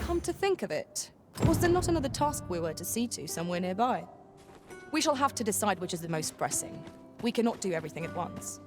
Come to think of it, was there not another task we were to see to somewhere nearby? We shall have to decide which is the most pressing. We cannot do everything at once.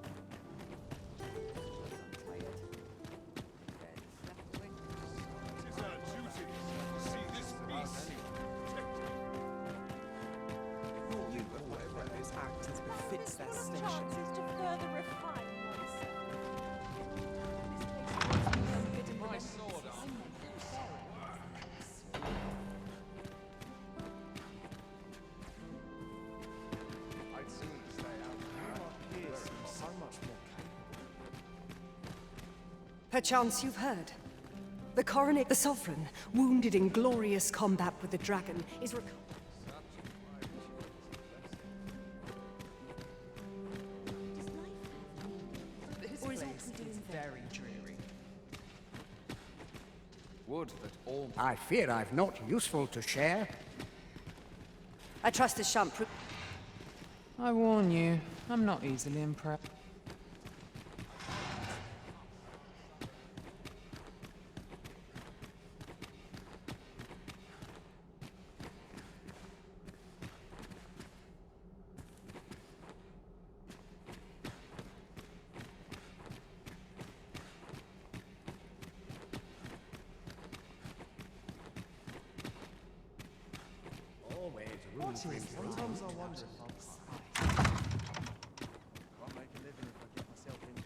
Perchance you've heard. The coronet, the sovereign, wounded in glorious combat with the dragon, is Or is what we doing very dreary. Would that all... I fear I've not useful to share. I trust the shan't I warn you, I'm not easily impressed. Sometimes I wonder if I'll can't make a living if I get myself into it.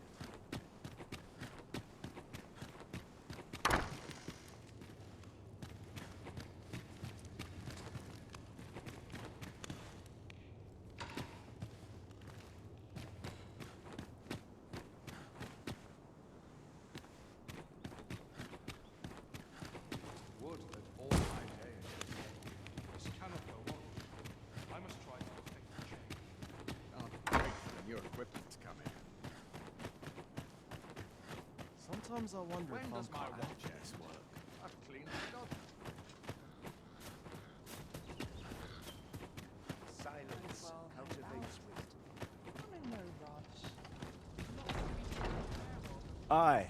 Would that all my days. This cannot go on. I must try to protect the chain. I'll wait for the new equipment to come in. Sometimes I wonder When if does I'm my cut out. watches work? I've cleaned it up. Silence cultivates wisdom. I'm in no rush. Aye.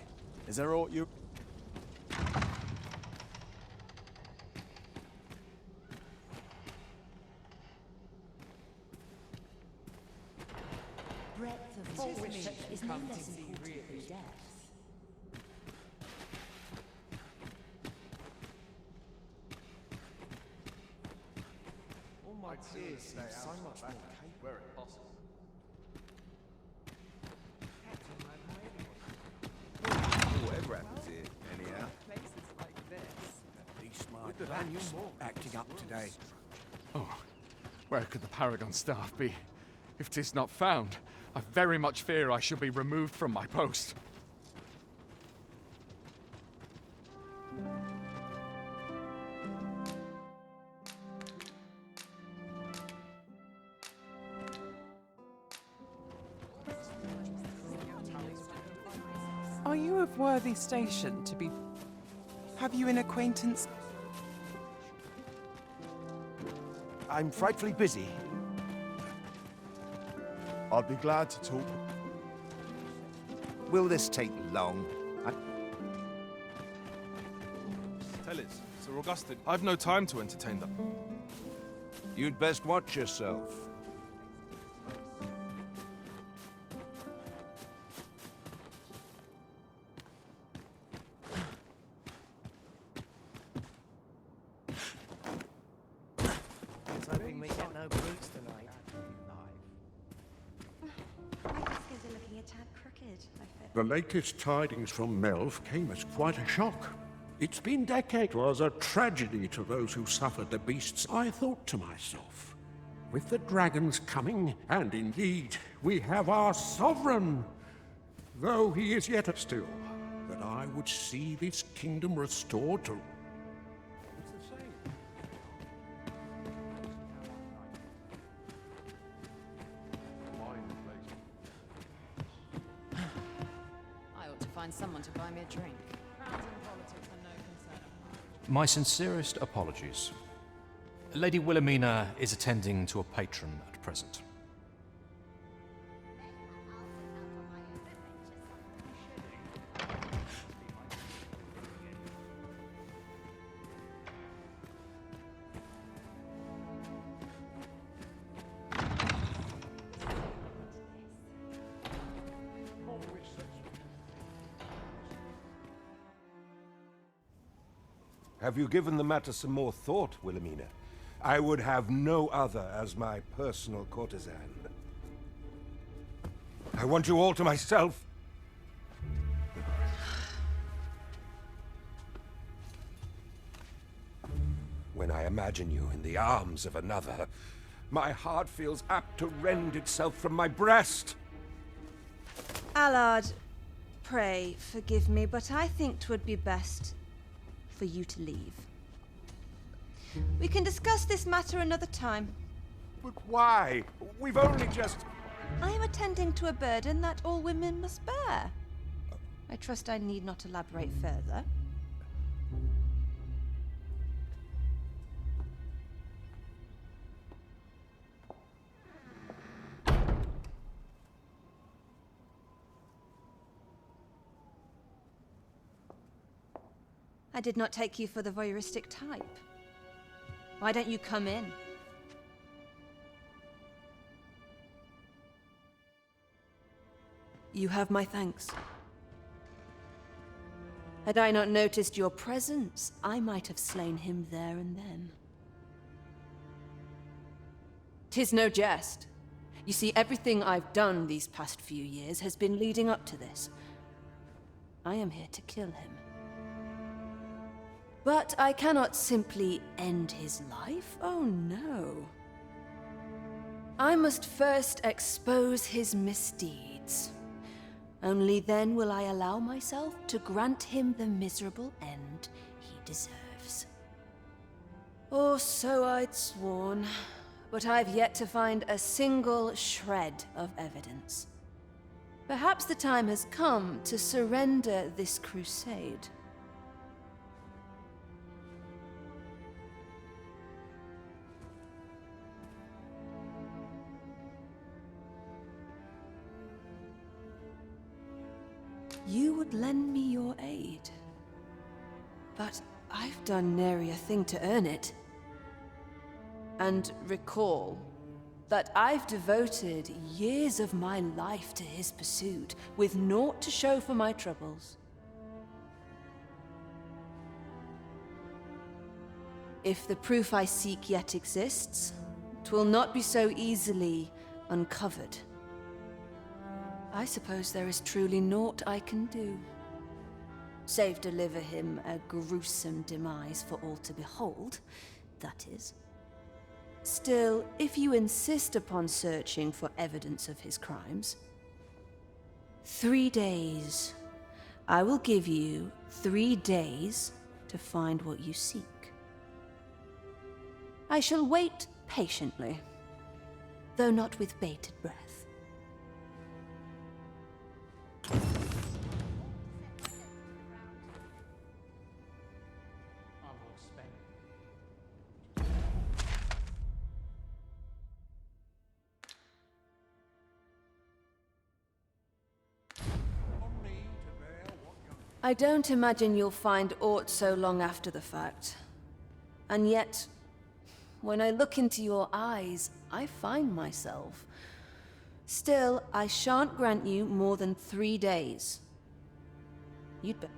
Is there aught you... Breadth of knowledge is no less important than depth. All my peers seem so much more capable. Where it possible. Whatever happens here, anyhow. Places like this. These smart rats acting up today. Oh, where could the Paragon staff be? If 'tis not found, I very much fear I shall be removed from my post. Are you of worthy station to be... Have you an acquaintance? I'm frightfully busy. I'd be glad to talk. Will this take long? Tell it, Sir Augustine. I've no time to entertain them. You'd best watch yourself. Hoping we get no brutes tonight. My whiskers are looking a tad crooked, I fear. The latest tidings from Melv came as quite a shock. It's been decades. It was a tragedy to those who suffered the beasts. I thought to myself, with the dragons coming, and indeed, we have our sovereign, though he is yet still, that I would see this kingdom restored to... I ought to find someone to buy me a drink. Crowns and politics are no concern of mine. My sincerest apologies. Lady Wilhelmina is attending to a patron at present. Have you given the matter some more thought, Wilhelmina? I would have no other as my personal courtesan. I want you all to myself. When I imagine you in the arms of another, my heart feels apt to rend itself from my breast. Allard, pray forgive me, but I think 'twould be best for you to leave. We can discuss this matter another time. But why? We've only just... I am attending to a burden that all women must bear. I trust I need not elaborate further. I did not take you for the voyeuristic type. Why don't you come in? You have my thanks. Had I not noticed your presence, I might have slain him there and then. 'Tis no jest. You see, everything I've done these past few years has been leading up to this. I am here to kill him. But I cannot simply end his life. Oh no. I must first expose his misdeeds. Only then will I allow myself to grant him the miserable end he deserves. Or so I'd sworn, but I've yet to find a single shred of evidence. Perhaps the time has come to surrender this crusade. You would lend me your aid. But I've done nary a thing to earn it. And recall that I've devoted years of my life to his pursuit, with naught to show for my troubles. If the proof I seek yet exists, 'twill not be so easily uncovered. I suppose there is truly naught I can do, save deliver him a gruesome demise for all to behold, that is. Still, if you insist upon searching for evidence of his crimes, 3 days. I will give you 3 days to find what you seek. I shall wait patiently, though not with bated breath. I don't imagine you'll find aught so long after the fact. And yet, when I look into your eyes, I find myself. Still, I shan't grant you more than 3 days. You'd better.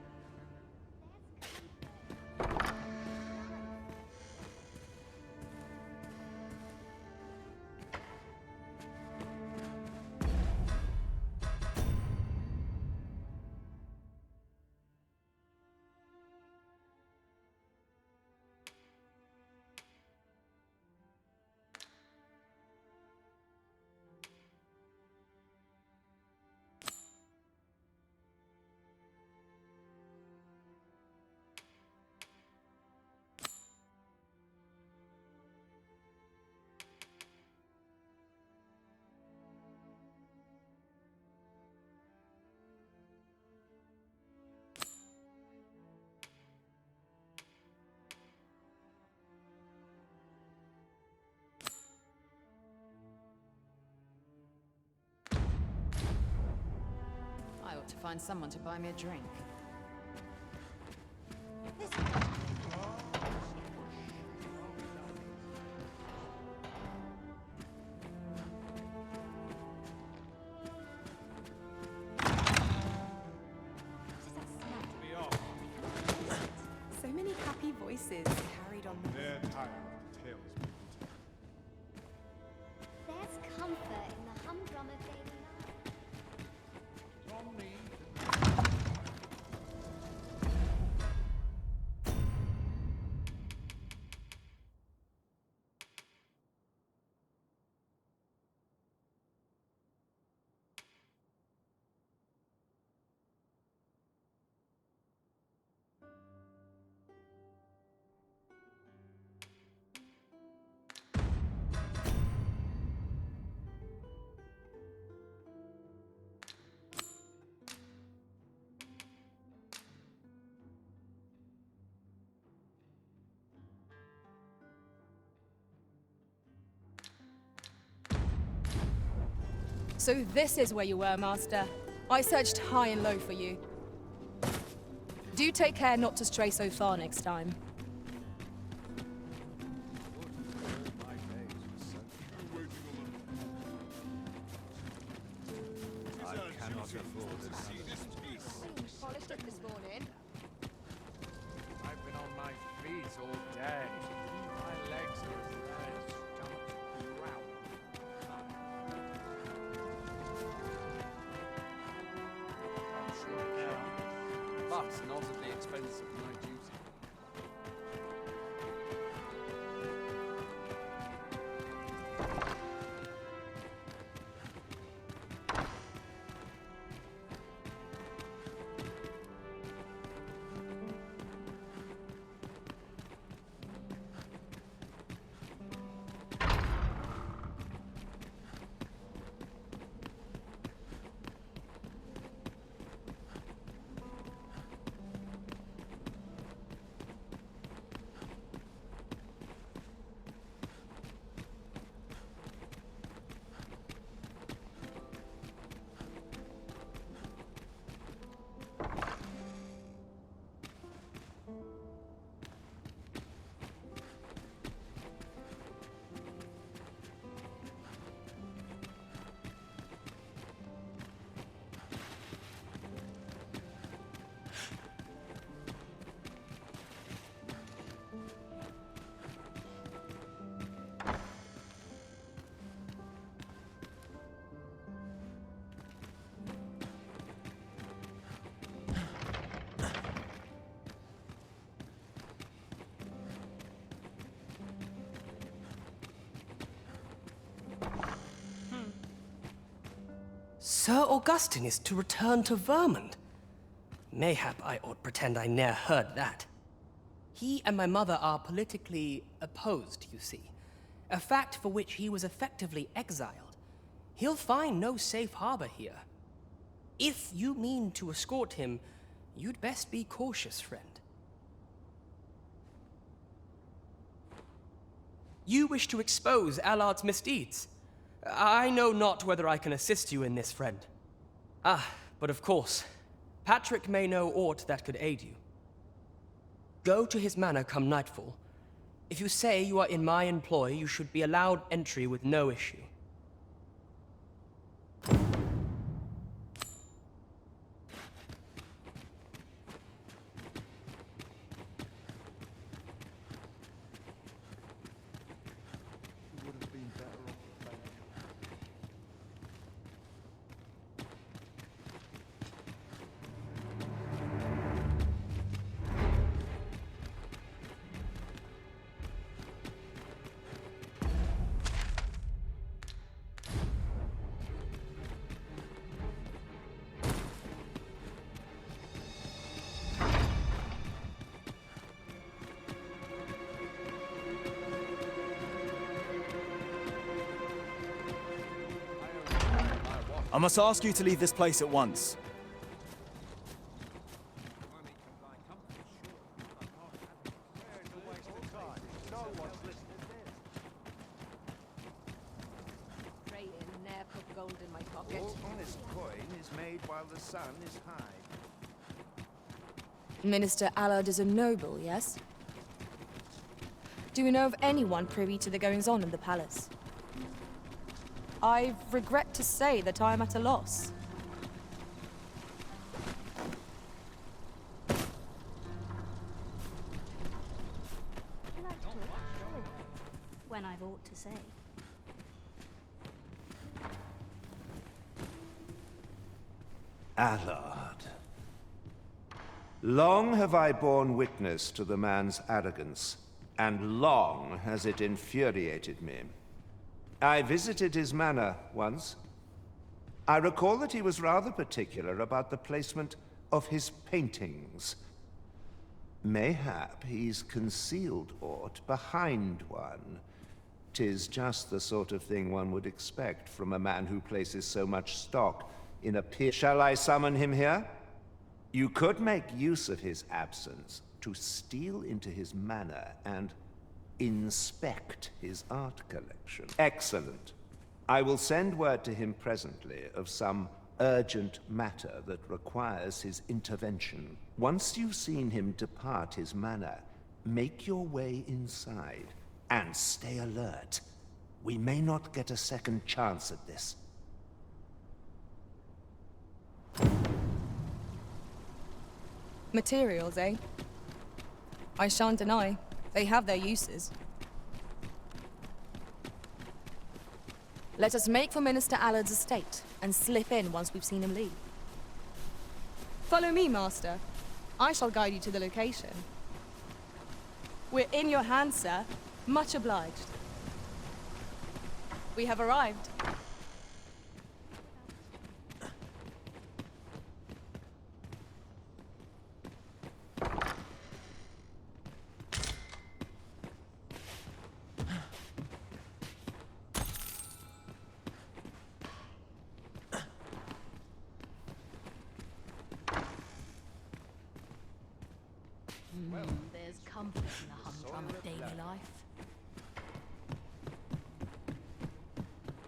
I ought to find someone to buy me a drink. So many happy voices feed on them. They're tired of the tales people tell. There's comfort in the humdrum of daily life. From me. So this is where you were, Master. I searched high and low for you. Do take care not to stray so far next time. I cannot afford this. Polished up this morning. I've been on my feet all day. My legs are as red as stomach growl. I'm sure I can, but not at the expense of my duty. Sir Augustine is to return to Vermund. Mayhap I ought pretend I ne'er heard that. He and my mother are politically opposed, you see. A fact for which he was effectively exiled. He'll find no safe harbor here. If you mean to escort him, you'd best be cautious, friend. You wish to expose Allard's misdeeds. I know not whether I can assist you in this, friend. Ah, but of course, Patrick may know aught that could aid you. Go to his manor come nightfall. If you say you are in my employ, you should be allowed entry with no issue. I must ask you to leave this place at once. Praying, ne'er put gold in my pocket. All honest coin is made while the sun is high. Minister Allard is a noble, yes? Do we know of anyone privy to the goings-on in the palace? I regret to say that I am at a loss. Will I when I've aught to say. Allard. Long have I borne witness to the man's arrogance, and long has it infuriated me. I visited his manor once. I recall that he was rather particular about the placement of his paintings. Mayhap he's concealed aught behind one. 'Tis just the sort of thing one would expect from a man who places so much stock in a peer. Shall I summon him here? You could make use of his absence to steal into his manor and inspect his art collection. Excellent. I will send word to him presently of some urgent matter that requires his intervention. Once you've seen him depart his manor, make your way inside and stay alert. We may not get a second chance at this. Materials, eh? I shan't deny. They have their uses. Let us make for Minister Allard's estate and slip in once we've seen him leave. Follow me, Master. I shall guide you to the location. We're in your hands, sir. Much obliged. We have arrived. There's comfort in the humdrum of daily life.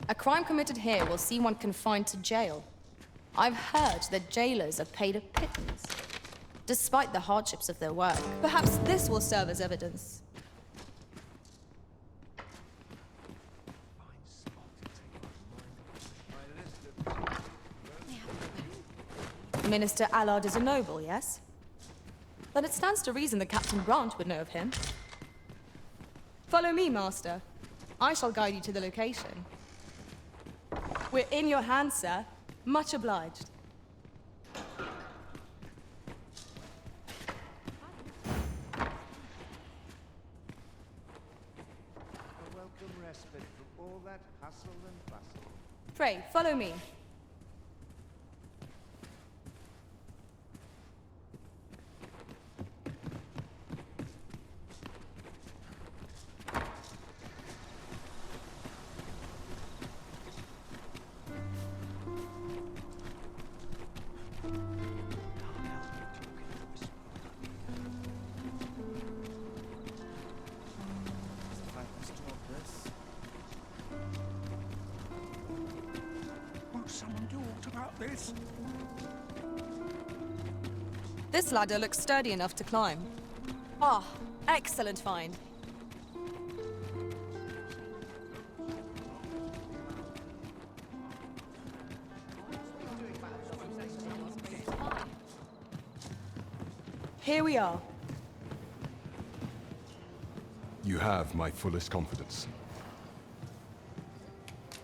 A crime committed here will see one confined to jail. I've heard that jailers are paid a pittance, despite the hardships of their work. Perhaps this will serve as evidence. Minister Allard is a noble, yes? Then it stands to reason that Captain Grant would know of him. Follow me, Master. I shall guide you to the location. We're in your hands, sir. Much obliged. A welcome respite from all that hustle and bustle. Pray, follow me. Won't someone do aught about this? This ladder looks sturdy enough to climb. Ah, excellent find. Here we are. You have my fullest confidence.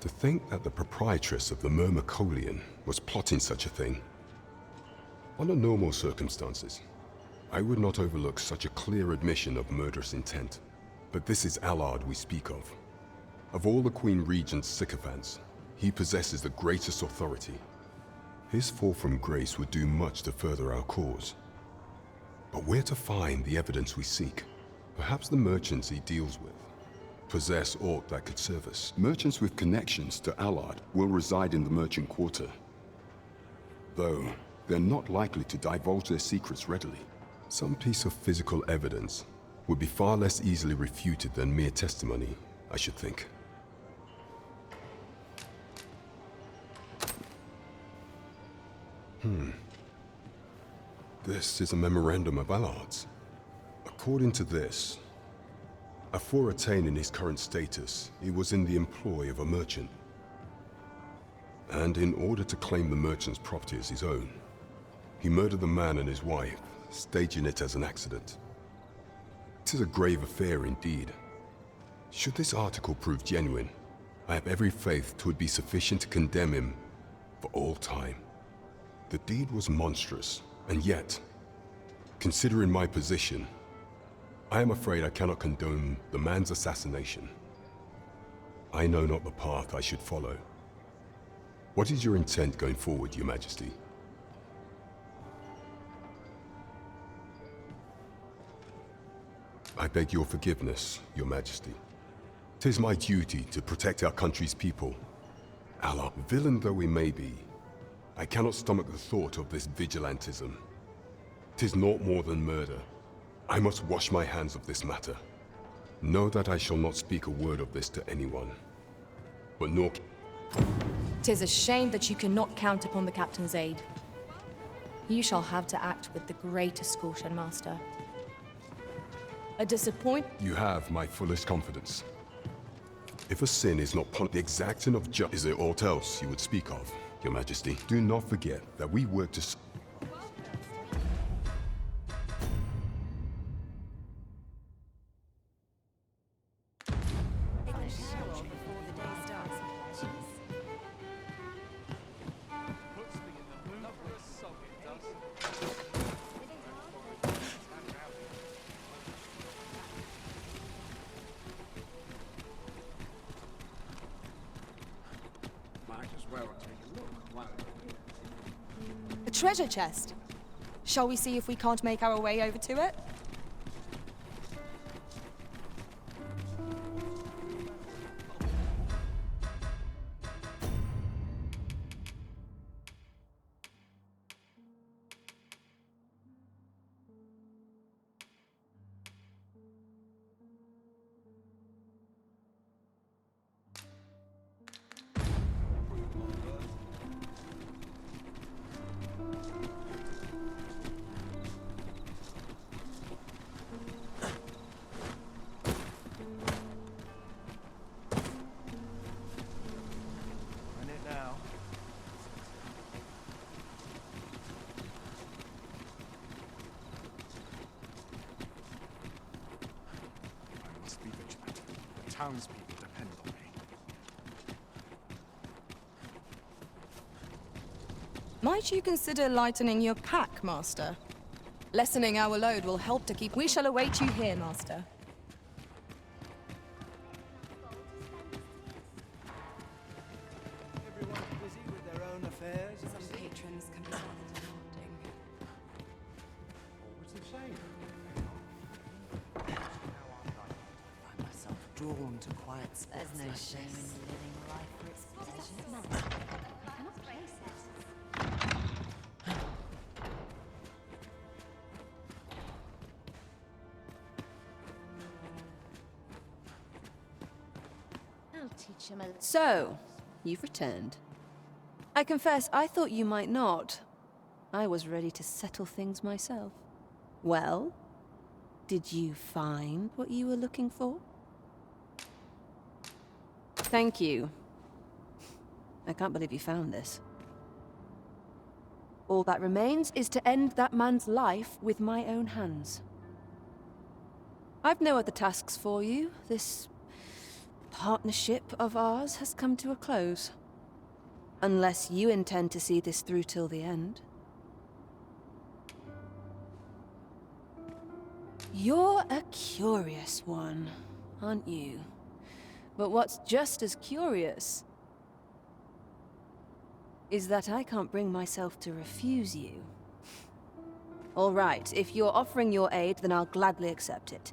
To think that the proprietress of the Myrmecolian was plotting such a thing. Under normal circumstances, I would not overlook such a clear admission of murderous intent. But this is Allard we speak of. Of all the Queen Regent's sycophants, he possesses the greatest authority. His fall from grace would do much to further our cause. But where to find the evidence we seek? Perhaps the merchants he deals with possess aught that could serve us. Merchants with connections to Allard will reside in the merchant quarter. Though, they're not likely to divulge their secrets readily. Some piece of physical evidence would be far less easily refuted than mere testimony, I should think. This is a memorandum of Allard's. According to this, afore attaining his current status, he was in the employ of a merchant. And in order to claim the merchant's property as his own, he murdered the man and his wife, staging it as an accident. It is a grave affair indeed. Should this article prove genuine, I have every faith 'twould be sufficient to condemn him for all time. The deed was monstrous, and yet, considering my position, I am afraid I cannot condone the man's assassination. I know not the path I should follow. What is your intent going forward, Your Majesty? I beg your forgiveness, Your Majesty. 'Tis my duty to protect our country's people. Allah, villain though we may be, I cannot stomach the thought of this vigilantism. 'Tis naught more than murder. I must wash my hands of this matter. Know that I shall not speak a word of this to anyone. But nor... 'Tis a shame that you cannot count upon the captain's aid. You shall have to act with the greatest caution, Master. A disappoint... You have my fullest confidence. If a sin is not the exacting of justice, is there aught else you would speak of, Your Majesty? Do not forget that we work to... A treasure chest. Shall we see if we can't make our way over to it? Townspeople depend on me. Might you consider lightening your pack, Master? Lessening our load will help to keep... We shall await you here, Master. Everyone's busy with their own affairs. Some patrons can be rather demanding. What's he saying? Find myself drawn to quiet spots. There's no shame in living life for its pleasures. I cannot trace it. I'll teach him a... So, you've returned. I confess, I thought you might not. I was ready to settle things myself. Well, did you find what you were looking for? Thank you. I can't believe you found this. All that remains is to end that man's life with my own hands. I've no other tasks for you. This partnership of ours has come to a close. Unless you intend to see this through till the end. You're a curious one, aren't you? But what's just as curious is that I can't bring myself to refuse you. All right, if you're offering your aid, then I'll gladly accept it.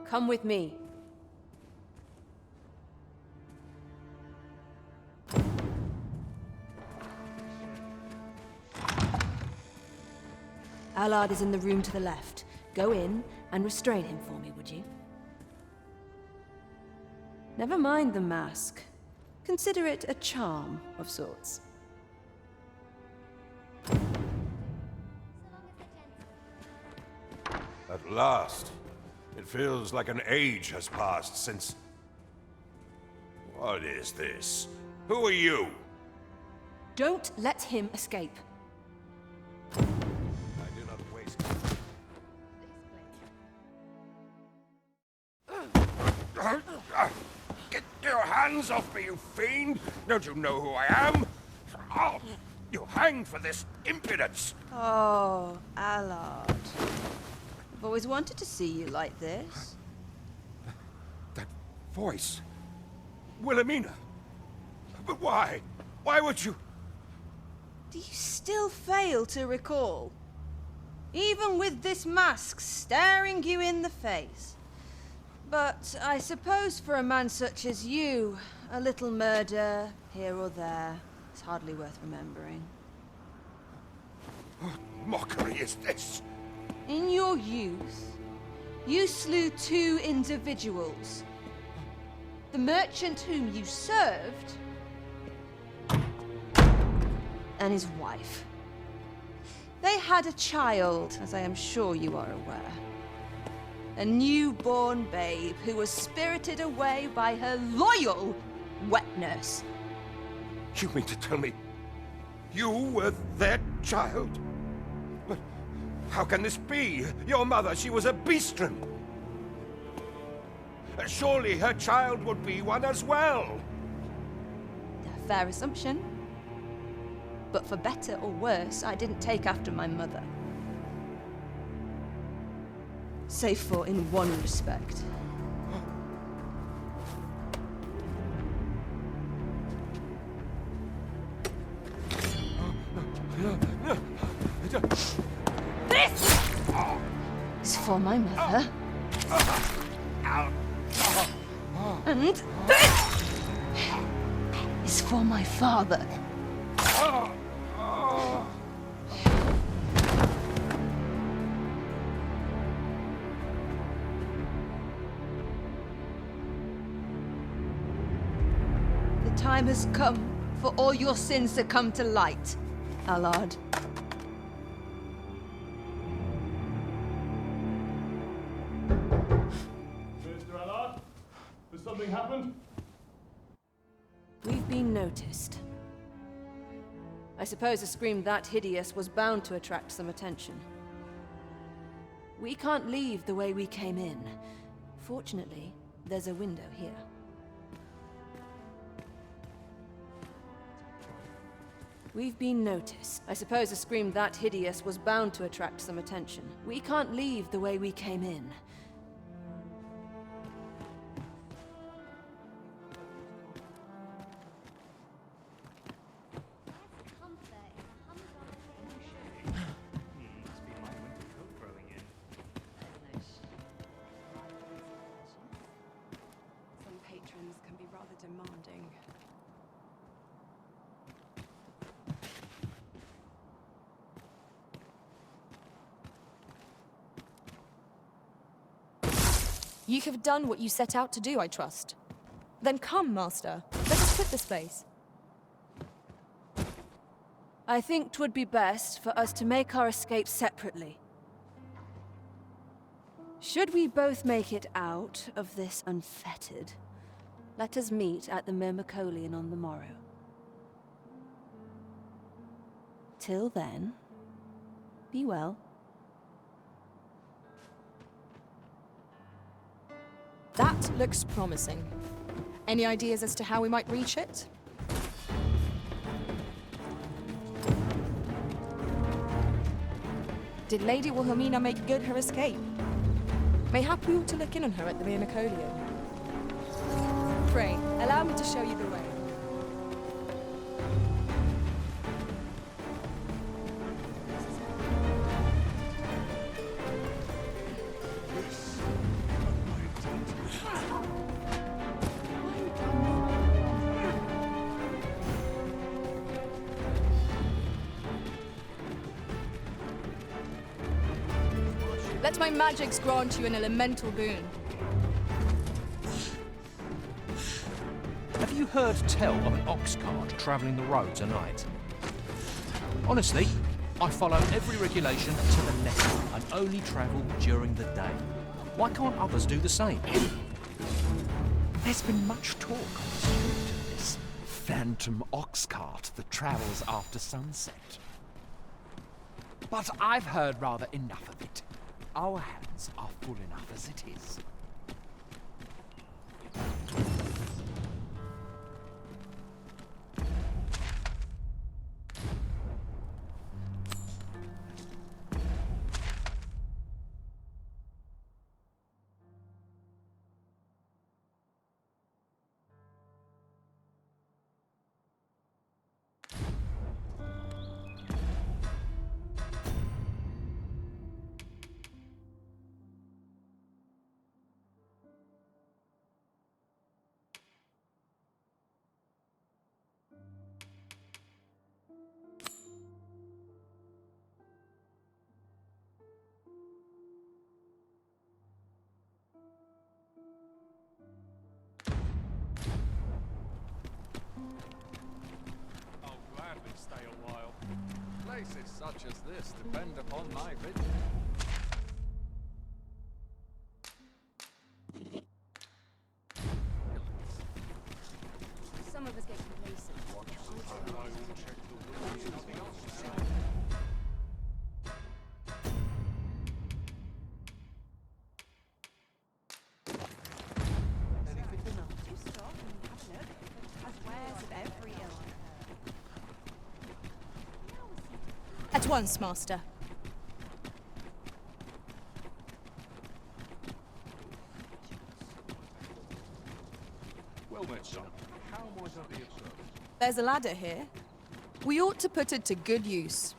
Come with me. Allard is in the room to the left. Go in and restrain him for me, would you? Never mind the mask. Consider it a charm of sorts. At last. It feels like an age has passed since... What is this? Who are you? Don't let him escape. I do not waste... hands off me, you fiend! Don't you know who I am? Oh, you're hanged for this impudence! Oh, Allard. I've always wanted to see you like this. That voice. Wilhelmina. But why? Why would you? Do you still fail to recall? Even with this mask staring you in the face. But I suppose for a man such as you, a little murder here or there is hardly worth remembering. What mockery is this? In your youth, you slew 2 individuals. The merchant whom you served, and his wife. They had a child, as I am sure you are aware. A newborn babe who was spirited away by her loyal wet nurse. You mean to tell me you were their child? But how can this be? Your mother, she was a beastren. Surely her child would be one as well. A fair assumption. But for better or worse, I didn't take after my mother. Save for in one respect. This is for my mother. And this is for my father. The time has come for all your sins to come to light, Allard. Mr. Allard, has something happened? We've been noticed. I suppose a scream that hideous was bound to attract some attention. We can't leave the way we came in. Fortunately, there's a window here. We've been noticed. I suppose a scream that hideous was bound to attract some attention. We can't leave the way we came in. Some patrons can be rather demanding. You have done what you set out to do, I trust. Then come, Master. Let us quit this place. I think 'twould be best for us to make our escape separately. Should we both make it out of this unfettered, let us meet at the Myrmecolion on the morrow. Till then, be well. That looks promising. Any ideas as to how we might reach it? Did Lady Wilhelmina make good her escape? Mayhap we ought to look in on her at the Myrmecolion. Pray, allow me to show you the way. Let my magics grant you an elemental boon. Have you heard tell of an ox cart travelling the roads at night? Honestly, I follow every regulation to the letter and only travel during the day. Why can't others do the same? There's been much talk on the street of this phantom ox cart that travels after sunset. But I've heard rather enough of it. Our hands are full enough as it is. I'll gladly stay a while. Places such as this depend upon my vigilance. Some of us get complacent. At once, Master. Well then, son, how might I be of service? There's a ladder here. We ought to put it to good use.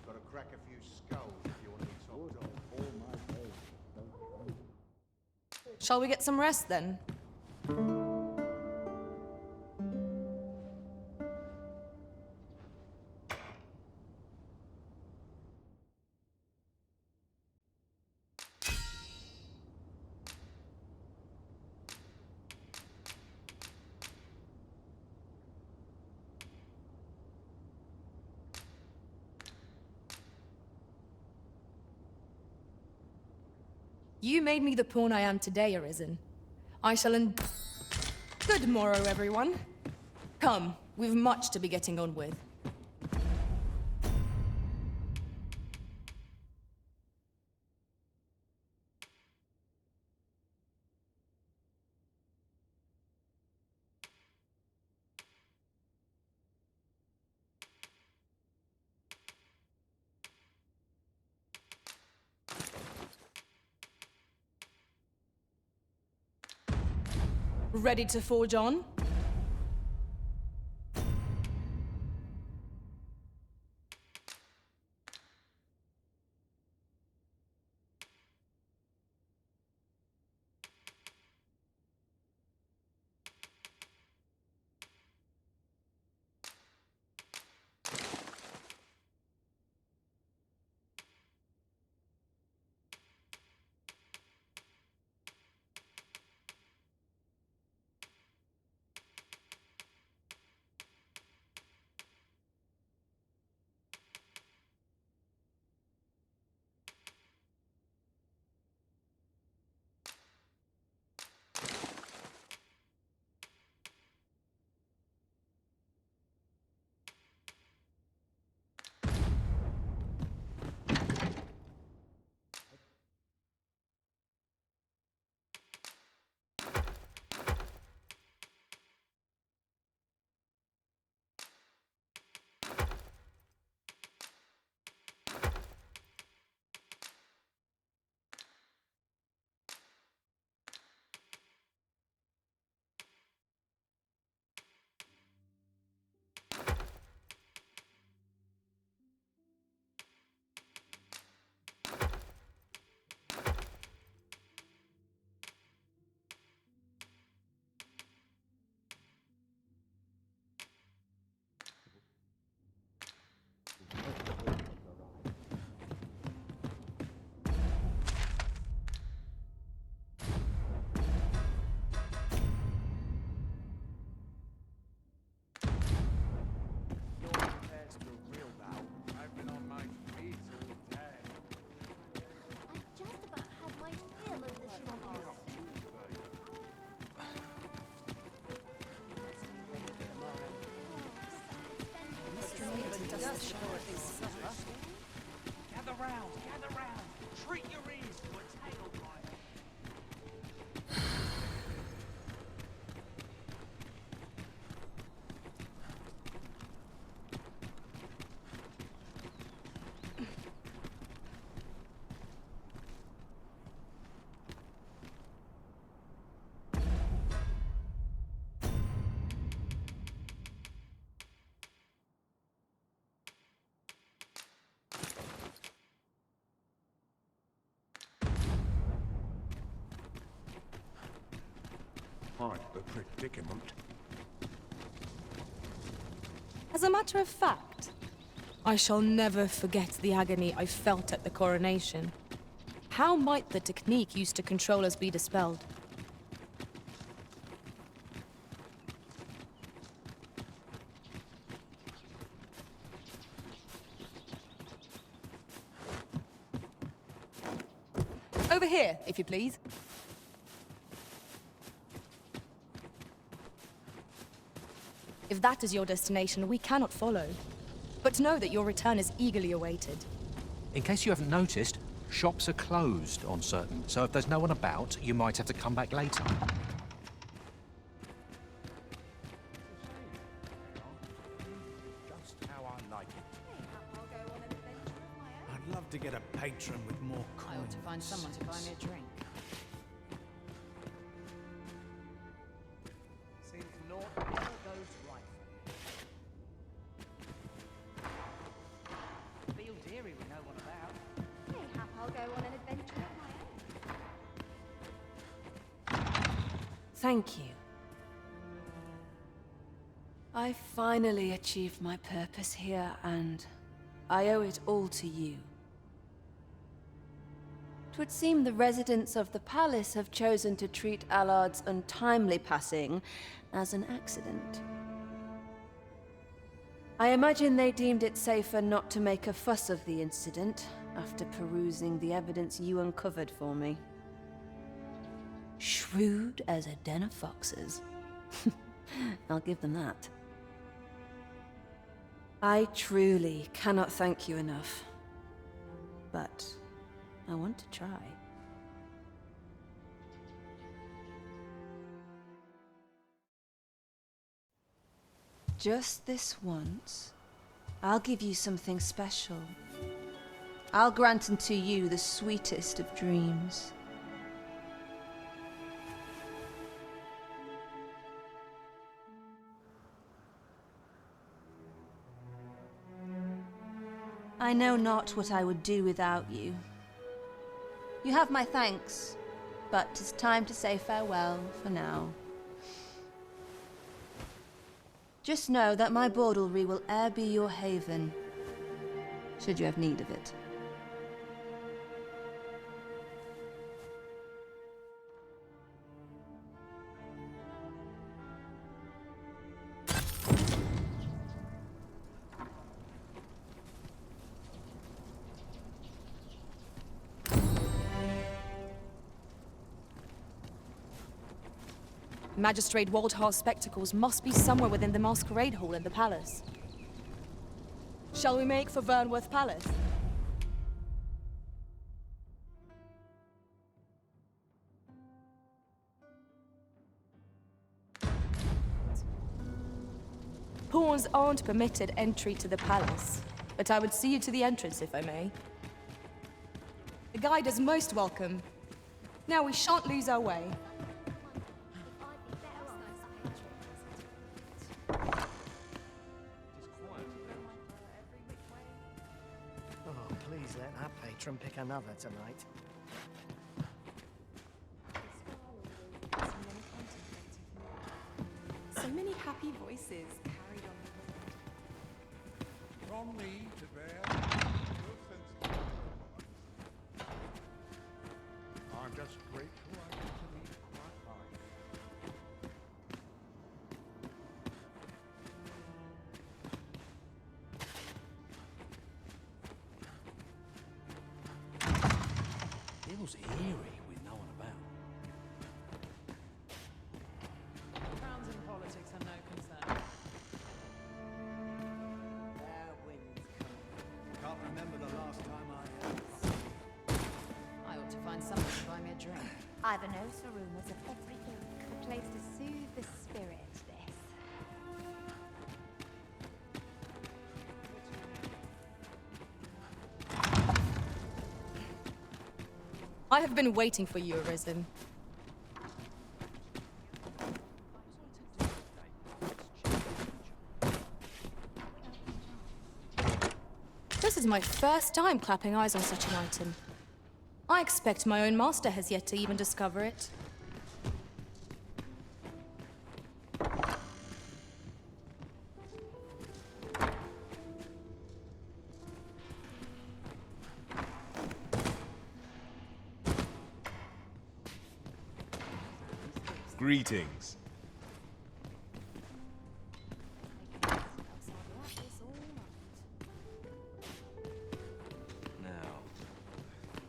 Gotta crack a few skulls if you want to be top. Shall we get some rest then? You made me the pawn I am today, Arisen. I shall Good morrow, everyone. Come, we've much to be getting on with. Ready to forge on? Gather round, gather round. Treat your ears to a tale time. Quite the predicament. As a matter of fact, I shall never forget the agony I felt at the coronation. How might the technique used to control us be dispelled? Over here, if you please. If that is your destination, we cannot follow. But know that your return is eagerly awaited. In case you haven't noticed, shops are closed on certain, so if there's no one about, you might have to come back later. Just how I like it. I'd love to get a patron with more coins. I ought to find someone to buy me a drink. Seems naught ever goes right for me. Field Deary we know what about. Mayhap I'll go on an adventure of my own. Thank you. I finally achieved my purpose here, and I owe it all to you. 'Twould seem the residents of the palace have chosen to treat Allard's untimely passing as an accident. I imagine they deemed it safer not to make a fuss of the incident after perusing the evidence you uncovered for me. Shrewd as a den of foxes. I'll give them that. I truly cannot thank you enough, but I want to try. Just this once, I'll give you something special. I'll grant unto you the sweetest of dreams. I know not what I would do without you. You have my thanks, but 'tis time to say farewell for now. Just know that my bordlery will e'er be your haven, should you have need of it. Magistrate Waldhar's spectacles must be somewhere within the masquerade hall in the palace. Shall we make for Vernworth Palace? Pawns aren't permitted entry to the palace, but I would see you to the entrance if I may. The guide is most welcome. Now we shan't lose our way. Oh, please let our patron pick another tonight. So many happy voices carried on. From me to bear. I'm just grateful I get to lead my life. Feels eerie with no one about. Crowns in politics are no concern. Their wind's coming. Can't remember the last time I ought to find someone to buy me a drink. I've a nose for rumours of everything. A place to soothe the spirit, this. I have been waiting for you, Arisen. This is my first time clapping eyes on such an item. I expect my own master has yet to even discover it. Greetings. Now,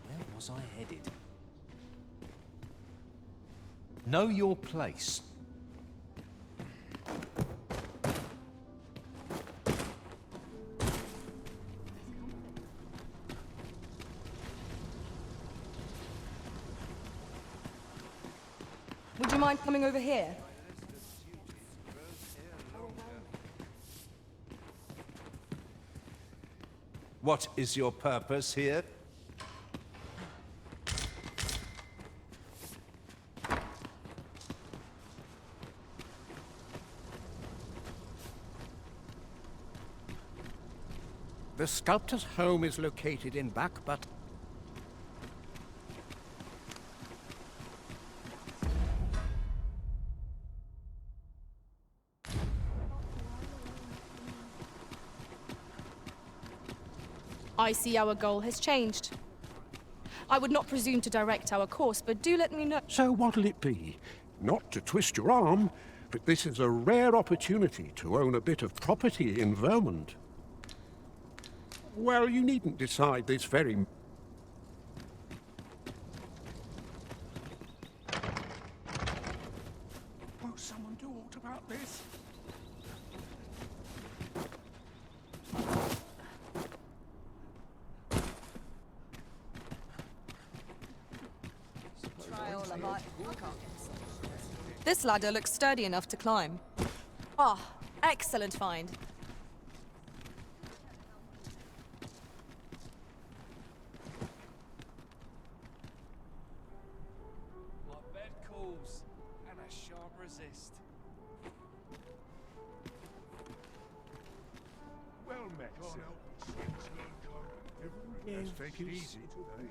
where was I headed? Know your place. Would you mind coming over here? What is your purpose here? The sculptor's home is located in back, but I see our goal has changed. I would not presume to direct our course, but do let me know. So what'll it be? Not to twist your arm, but this is a rare opportunity to own a bit of property in Vermont. Well, you needn't decide this very... Won't someone do aught about this? This ladder looks sturdy enough to climb. Ah, excellent find. My bed calls, and I shan't resist. Well met, sir. Yes, take it easy today.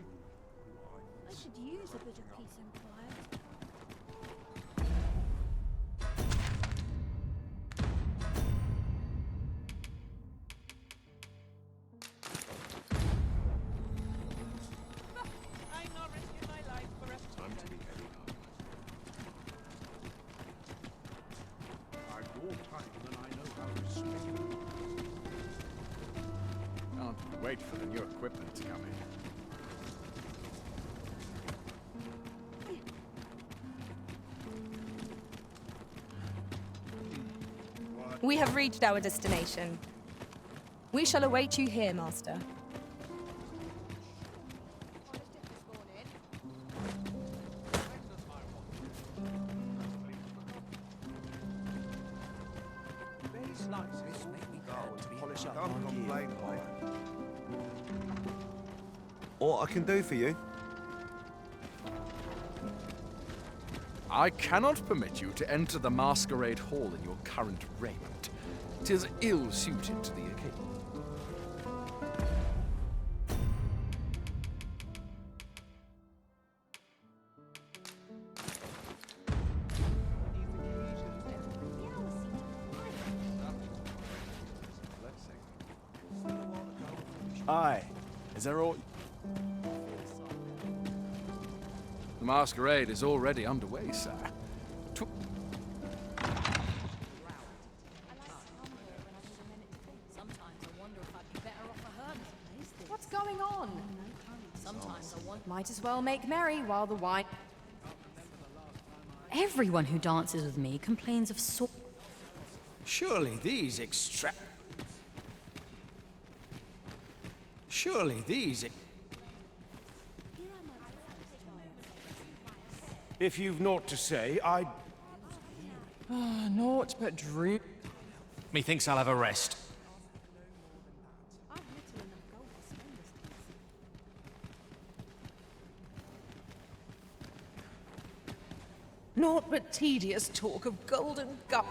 I should use a bit of peace and quiet. I'm not risking my life for a Time to be heavy. I've more time than I know how to spend. Can't wait for the new equipment to come in. We have reached our destination. We shall await you here, Master. What I can do for you? I cannot permit you to enter the masquerade hall in your current raiment. 'Tis ill-suited to the occasion. Aye. Is there all... The masquerade is already underway, sir. What's going on? Sometimes I want... Might as well make merry while the wine... Everyone who dances with me complains of Surely these If you've naught to say, I'd... Naught but dream. Methinks I'll have a rest. Naught but tedious talk of golden gut.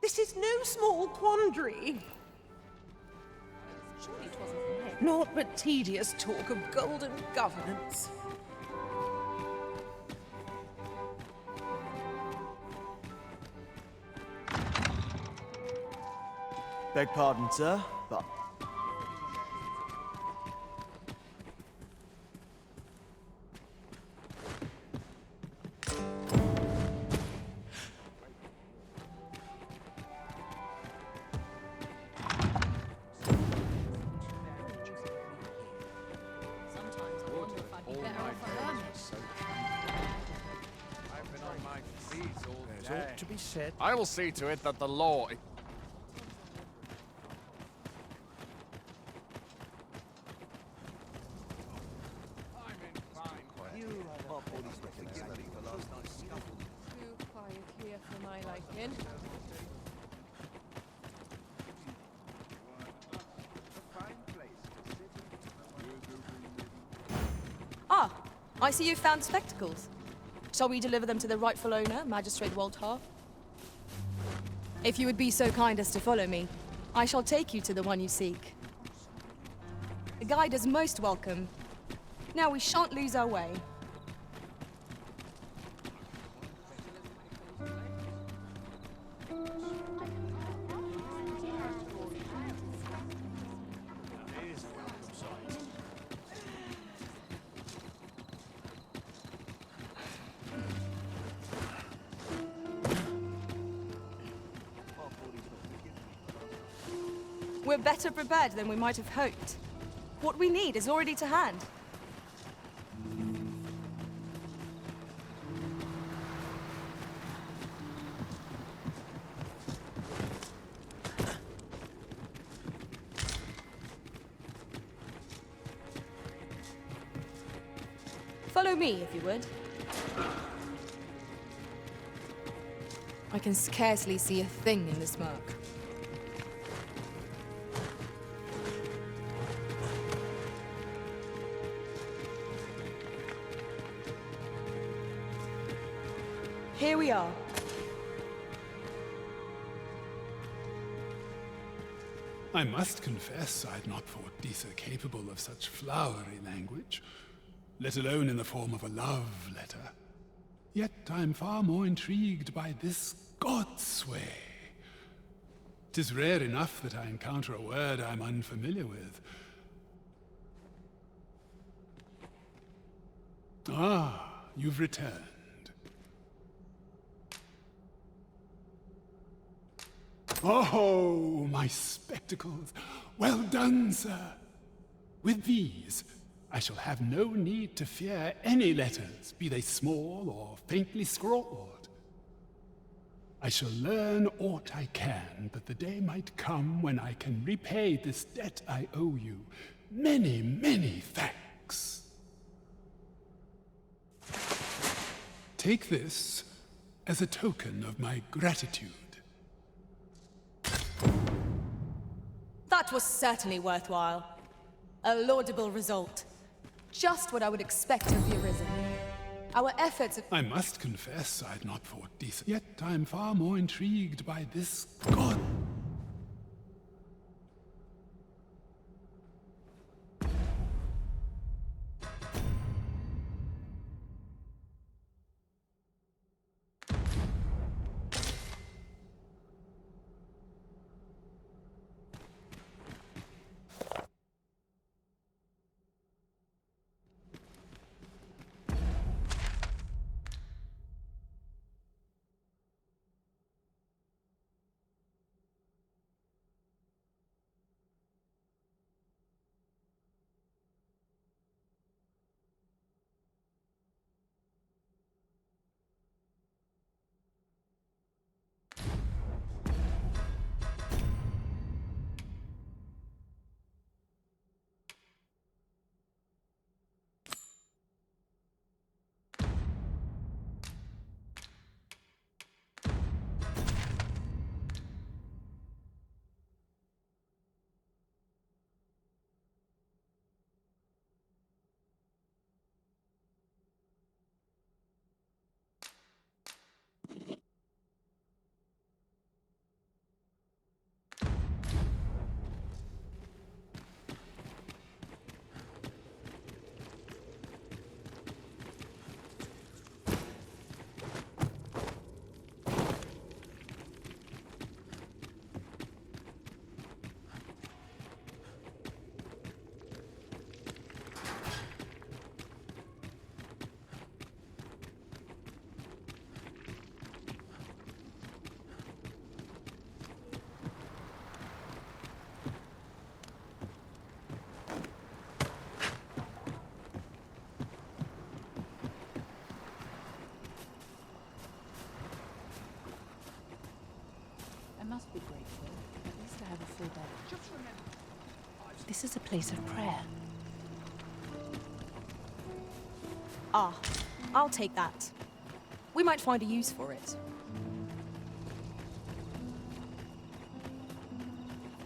This is no small quandary. Surely it wasn't from him. Naught but tedious talk of golden governance. Beg pardon, sir, but... be shed. I will see to it that the law... Too quiet here for my liking. Ah, I see you found spectacles. Shall we deliver them to the rightful owner, Magistrate Walthoff? If you would be so kind as to follow me, I shall take you to the one you seek. The guide is most welcome. Now we shan't lose our way. We're better prepared than we might have hoped. What we need is already to hand. Follow me, if you would. I can scarcely see a thing in the smoke. Here we are. I must confess I'd not thought Disa capable of such flowery language, let alone in the form of a love letter. Yet I'm far more intrigued by this Godsway. 'Tis rare enough that I encounter a word I'm unfamiliar with. Ah, you've returned. Oh, my spectacles! Well done, sir! With these, I shall have no need to fear any letters, be they small or faintly scrawled. I shall learn aught I can, that the day might come when I can repay this debt I owe you. Many, many thanks. Take this as a token of my gratitude. That was certainly worthwhile. A laudable result. Just what I would expect of the Arisen. Our efforts... I must confess I'd not thought decent. Yet I'm far more intrigued by this god... I must be grateful. At least I have a full bed. Just remember, this is a place of prayer. Ah, I'll take that. We might find a use for it.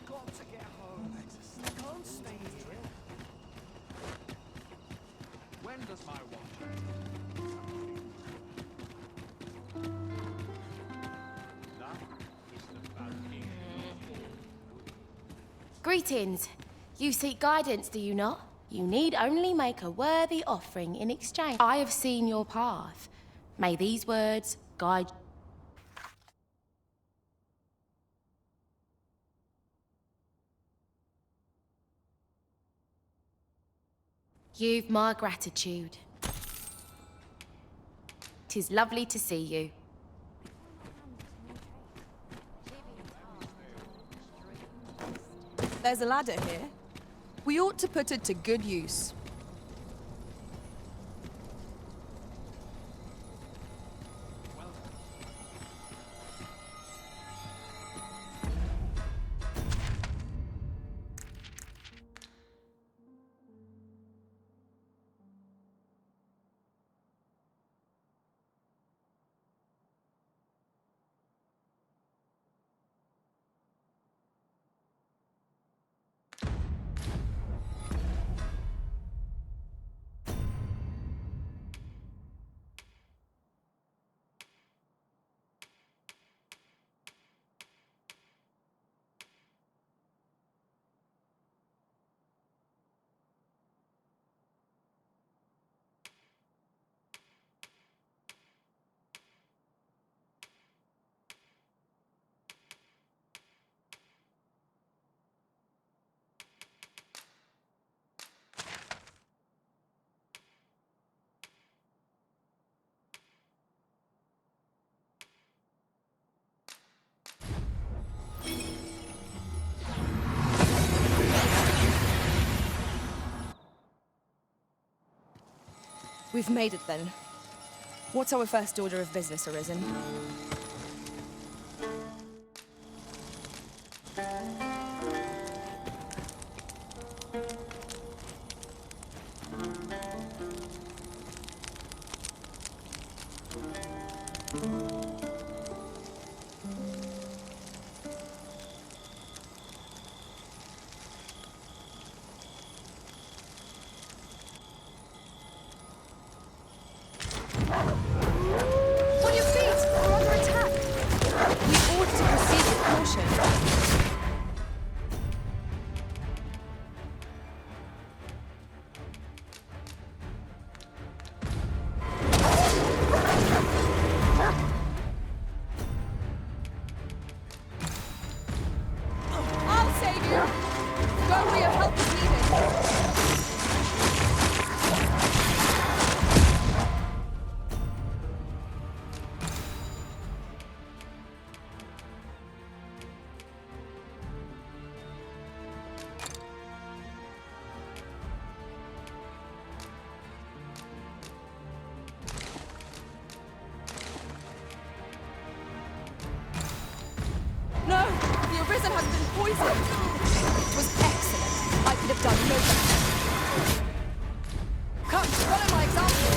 Got to get home, Alexis. I can't stay here. When does my watch? Greetings. You seek guidance, do you not? You need only make a worthy offering in exchange. I have seen your path. May these words guide you've my gratitude. 'Tis lovely to see you. There's a ladder here. We ought to put it to good use. We've made it then. What's our first order of business, Arisen? On your feet! We're under attack! We ought to proceed with caution. I'll save you! Go where your help is needed. No! The Arisen has been poisoned! It was excellent. I could have done no better. Come, follow my example!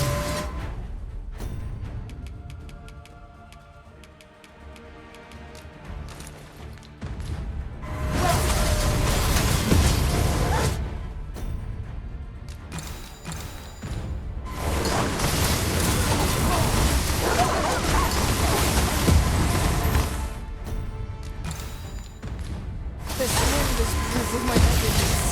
This wound is proof of my negligence.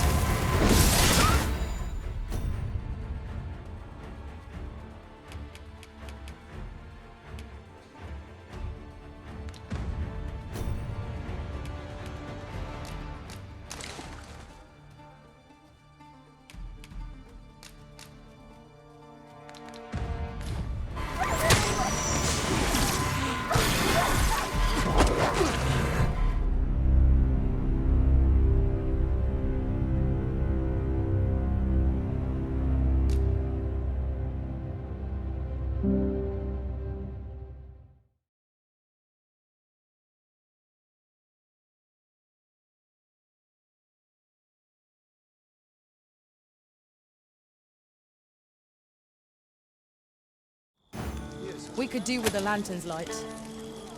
We could do with a lantern's light.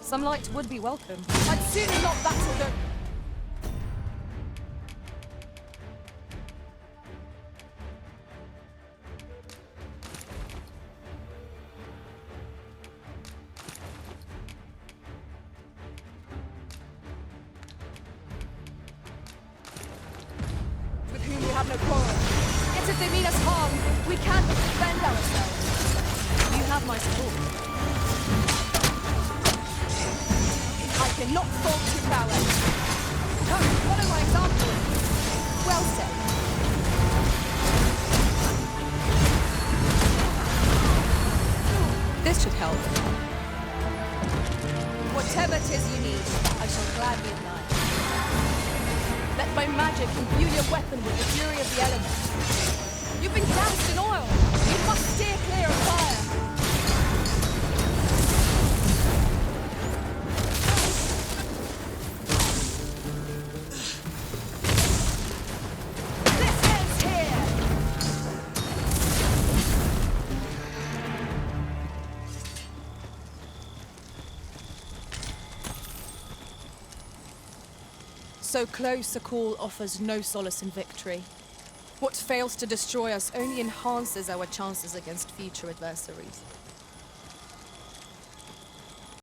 Some light would be welcome. I'd sooner not battle the... with whom we have no quarrel. Yet if they mean us harm, we can but defend ourselves. You have my support. I cannot fault your prowess. Come, follow my example. Well said. This should help. Whatever 'tis you need, I shall gladly oblige. Let my magic imbue your weapon with the fury of the elements. You've been doused in oil. You must steer clear of fire. This ends here. So close a call offers no solace in victory. What fails to destroy us only enhances our chances against future adversaries.